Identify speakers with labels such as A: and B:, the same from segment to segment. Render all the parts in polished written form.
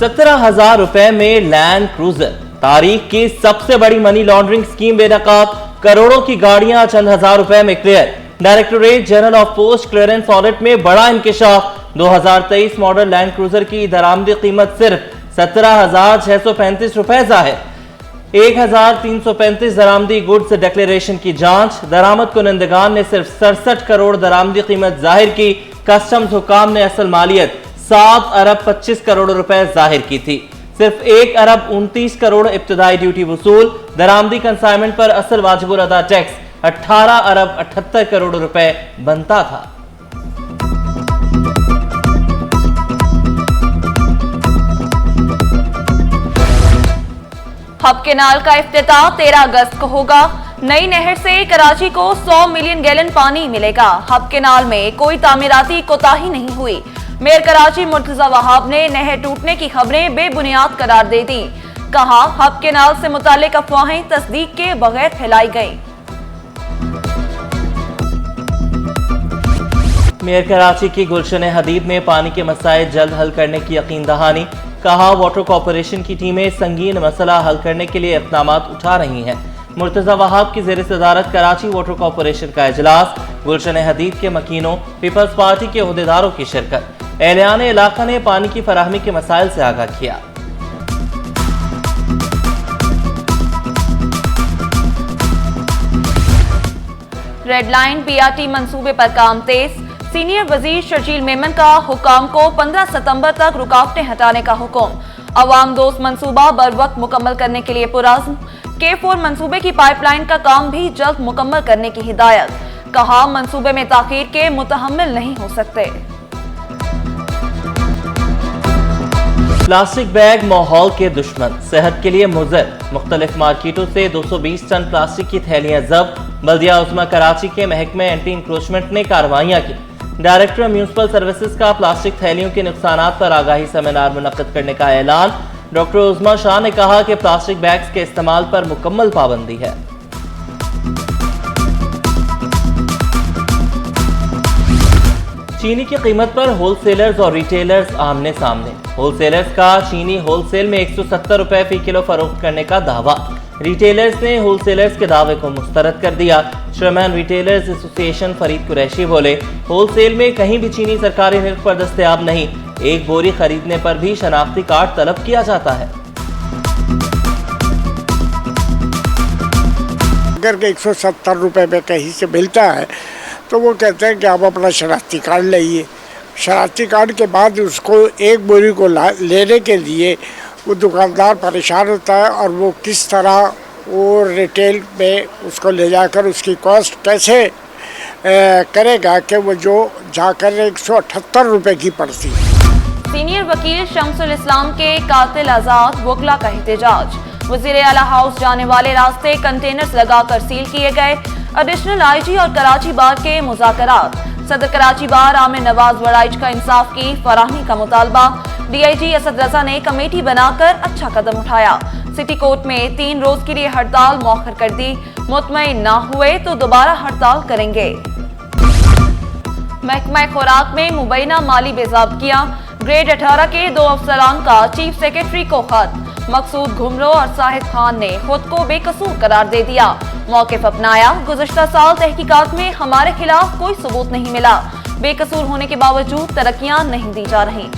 A: 17,000 रुपए में land cruiser, तारीख की सबसे बड़ी मनी लॉन्ड्रिंग स्कीम बेनकाब, करोड़ों की गाड़ियां चंद हजार रुपए में clear. Directorate general of post clearance audit में बड़ा इंकिशाफ। 2023 मॉडल लैंड क्रूजर की दरामदी कीमत सिर्फ 17,635 रुपए जाहिर। 1,335 दरामदी गुड्स डिक्लेरेशन की जांच। दरामद कुनंदगान ने सिर्फ 67 करोड़ दरामदी कीमत जाहिर की। कस्टम्स हुकाम ने असल मालियत 7 अरब 25 करोड़ रुपए जाहिर की थी। सिर्फ 1 अरब 29 करोड़ इब्तदाई ड्यूटी वसूल। दरामदी कंसाइनमेंट पर असल वाजिबुल अदा टैक्स 18 अरब 78 करोड़ रुपए बनता था।
B: हब केनाल का इफ्तिताह 13 अगस्त को होगा। नई नहर से कराची को 100 मिलियन गैलन पानी मिलेगा। हब केनाल में कोई तामीराती कोताही नहीं हुई। मेयर कराची मुर्तजा वहाब ने नहर टूटने की खबरें बेबुनियाद करार दे दी। कहा, हब केनाल से मुताल्लिक अफवाहें तस्दीक के बगैर फैलाई गईं।
A: मेयर कराची की गुलशन हदीद में पानी के मसाइल जल्द हल करने की यकीन दहानी। कहा, वाटर कॉरपोरेशन की टीमें संगीन मसला हल करने के लिए इक़दाम उठा रही हैं। मुर्तजा वहाब की ज़ेर सदारत कराची वाटर कॉरपोरेशन का इजलास। गुलशन हदीद के मकीनों, पीपल्स पार्टी के ओहदेदारों की शिरकत। एहलियान इलाका ने पानी की फराहमी के मसाइल से आगाह किया।
B: रेड लाइन पीआरटी मंसूबे पर काम तेज। सीनियर वजीर शर्जील मेमन का हुकाम को 15 सितंबर तक रुकावटें हटाने का हुक्म। अवाम दोस्त मंसूबा बर वक्त मुकम्मल करने के लिए पुरज़्म। K4 मंसूबे की पाइपलाइन का काम भी जल्द मुकम्मल करने की हिदायत। कहा, मंसूबे में ताखीर के मुतहम्मिल नहीं हो सकते।
A: प्लास्टिक बैग माहौल के दुश्मन, सेहत के लिए मुज़र। मुख्तलिफ मार्केटों से 220 टन प्लास्टिक की थैलियां जब्त। बल्दिया उस्मा कराची के महकमे एंटी इंक्रोचमेंट ने कार्रवाइयां की। डायरेक्टर म्यूनिसिपल सर्विसेज का प्लास्टिक थैलियों के नुकसानात पर आगाही सेमिनार मुनक्किद करने का ऐलान। डॉक्टर उस्मा शाह ने कहा कि प्लास्टिक बैग्स के इस्तेमाल पर मुकम्मल पाबंदी है। चीनी की कीमत पर होलसेलर्स और रिटेलर्स आमने सामने। होलसेलर्स का चीनी होलसेल में 170 रुपए फी किलो फरोख्त करने का दावा। रिटेलर्स ने होलसेलर्स के दावे को मुस्तरद कर दिया। Chairman retailers association Farid Qureshi बोले, होलसेल में कहीं भी चीनी सरकारी निर्ख पर दस्तयाब नहीं। एक बोरी खरीदने पर भी शनाख्ती कार्ड तलब किया जाता है।
C: अगर 170 रुपए में कहीं से मिलता है तो वो कहते हैं कि आप अपना शनाख्ती कार्ड लाइए। शनाख्ती कार्ड के बाद उसको एक बोरी को लेने के लिए वो दुकानदार परेशान होता है और वो किस तरह वो रिटेल में उसको ले जाकर उसकी कॉस्ट कैसे करेगा कि वो जो जाकर 178 रुपए की पड़ती है।
B: सीनियर वकील शमसुल इस्लाम के कातिल आजाद वकला का एहतजाज। वज़ीर आला हाउस जाने वाले रास्ते कंटेनर्स लगाकर सील किए गए। एडिशनल आईजी और कराची बार के मुज़ाकरात। सदर कराची बार आमिर नवाज वड़ाइच का इंसाफ की फराहमी का मुतालबा। डीआईजी असद रजा ने कमेटी बनाकर अच्छा कदम उठाया। सिटी कोर्ट में 3 रोज के लिए हड़ताल मौखर कर दी। मुतमईन ना हुए तो दोबारा हड़ताल करेंगे। महकमा खुराक में मुबैना माली बेज़ाब्तियां। ग्रेड 18 के 2 अफसरान का चीफ सेक्रेटरी को खत। मकसूद घुमरो और साहिद खान ने खुद को बेकसूर करार दे दिया। मौक़िफ़ अपनाया, गुज़श्ता साल तहकीकात में हमारे खिलाफ कोई सबूत नहीं मिला। बेकसूर होने के बावजूद तरक्कियां नहीं दी जा रही।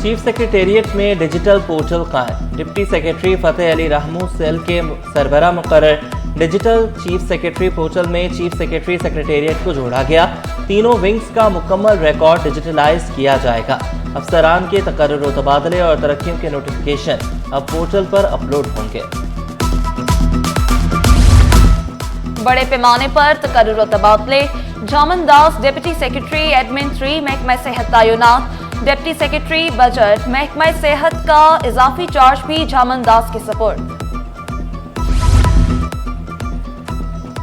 A: चीफ सेक्रेटेरिएट में डिजिटल पोर्टल कायम। Deputy secretary Fateh Ali रहमू cell के सरबरा मुकर्रर। डिजिटल चीफ सेक्रेटरी पोर्टल में चीफ सेक्रेटरी सेक्रेटेरिएट को जोड़ा गया। तीनों विंग्स का मुकम्मल रिकॉर्ड डिजिटलाइज किया जाएगा। अफसरान के तकर्रुर तबादले और तरक्कियों के नोटिफिकेशन अब पोर्टल पर अपलोड होंगे।
B: बड़े पैमाने पर तकर्रुर तबादले। जामन दास डिप्टी सेक्रेटरी एडमिन 3 महकमा सेहत तैनात। डिप्टी सेक्रेटरी बजट महकमा सेहत का इजाफी चार्ज भी जामन दास के सपोर्ट।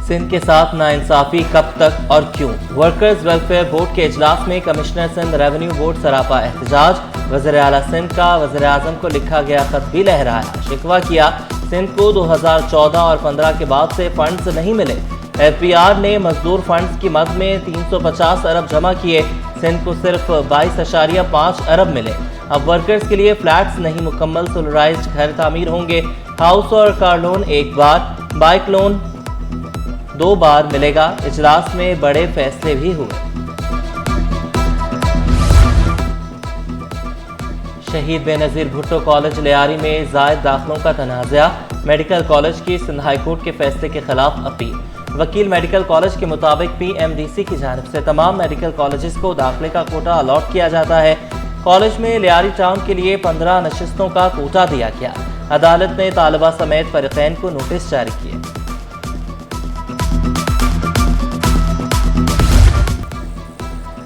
A: सिंध के साथ नाइंसाफी कब तक और क्यों? वर्कर्स वेलफेयर बोर्ड के इजलास में कमिश्नर सिंध रेवेन्यू बोर्ड सरापा एहतजाज। वज़ीर आला सिंध का वज़ीर आज़म को लिखा गया खत भी लहराया। शिकवा किया, सिंध को 2014 और 15 के बाद से फंड्स नहीं मिले। FBR ने मजदूर फंड्स की मद में 350 अरब जमा किए। सिंध को सिर्फ 22.5 अरब मिले। अब वर्कर्स के लिए फ्लैट्स नहीं, मुकम्मल सोलराइज्ड घर तामीर होंगे। हाउस और कार लोन एक बार, बाइक लोन 2 बार मिलेगा। इजलास में बड़े फैसले भी हुए। शहीद बेनज़ीर भुट्टो कॉलेज लियारी में जायद दाखिलों का तनाज़ा। मेडिकल कॉलेज की सिंध हाई कोर्ट के फैसले के खिलाफ अपील। वकील मेडिकल कॉलेज के मुताबिक PMDC की जानिब से तमाम मेडिकल कॉलेजेस को दाखिले का कोटा अलॉट किया जाता है। कॉलेज में लियारी टाउन के लिए 15 नशिस्तों का कोटा दिया गया। अदालत ने तालिबा समेत फरीकैन को नोटिस जारी किए।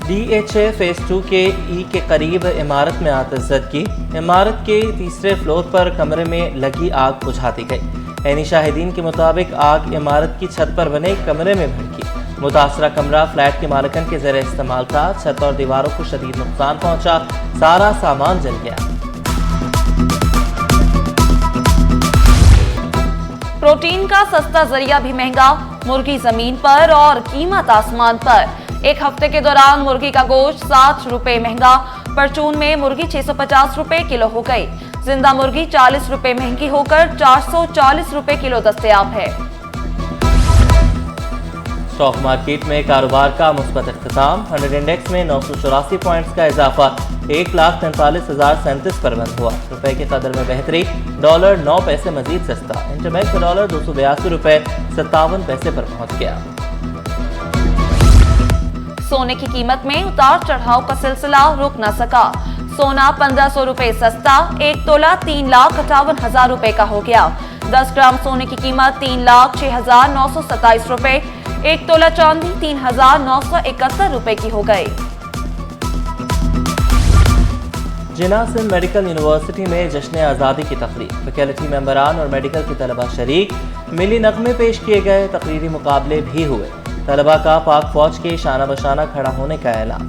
A: DHA फेज 2 के E के करीब इमारत में आतिशज़द की। इमारत के तीसरे फ्लोर पर कमरे में लगी आग बुझा दी गई। ऐनी शाहिदीन के मुताबिक आग इमारत की छत पर बने कमरे में भड़की। मुतासरा कमरा फ्लैट के मालिकन के ज़रिए इस्तेमाल था। छत और दीवारों को शदीद नुकसान पहुंचा। सारा सामान जल गया।
B: प्रोटीन का सस्ता जरिया भी महंगा, मुर्गी जमीन पर और कीमत आसमान पर। एक हफ्ते के दौरान मुर्गी का गोश्त 60 रुपए महंगा। परचून में मुर्गी 650 रुपए किलो हो गई। जिंदा मुर्गी 40 रुपए महंगी होकर 440 रुपए किलो दस्तयाब है।
A: स्टॉक मार्केट में कारोबार का मुस्बत इख्तिताम। 100 इंडेक्स में 984 पॉइंट्स का इजाफा 1,43,037 पर बंद हुआ। रुपए की कदर में बेहतरी। डॉलर 9 पैसे मजीद सस्ता। इंटरबैंक में डॉलर 282 रुपए 57 पैसे पर पहुंच गया।
B: सोने की कीमत में उतार चढ़ाव का सिलसिला रुक न सका। सोना 1500 रुपए सस्ता, 1 तोला 3,58,000 रुपए का हो गया। 10 ग्राम सोने की कीमत 3,06,927 रुपए। 1 तोला चांदी 3,971 रुपए की हो गई।
A: जिना सिंध मेडिकल यूनिवर्सिटी में जश्न आज़ादी की तकरीब। फैकल्टी मेंबरान और मेडिकल के तलबा शरीक। मिली नगमे पेश किए गए। तकरीरी मुकाबले भी हुए। तलबा का पाक फौज के शाना बशाना खड़ा होने का ऐलान।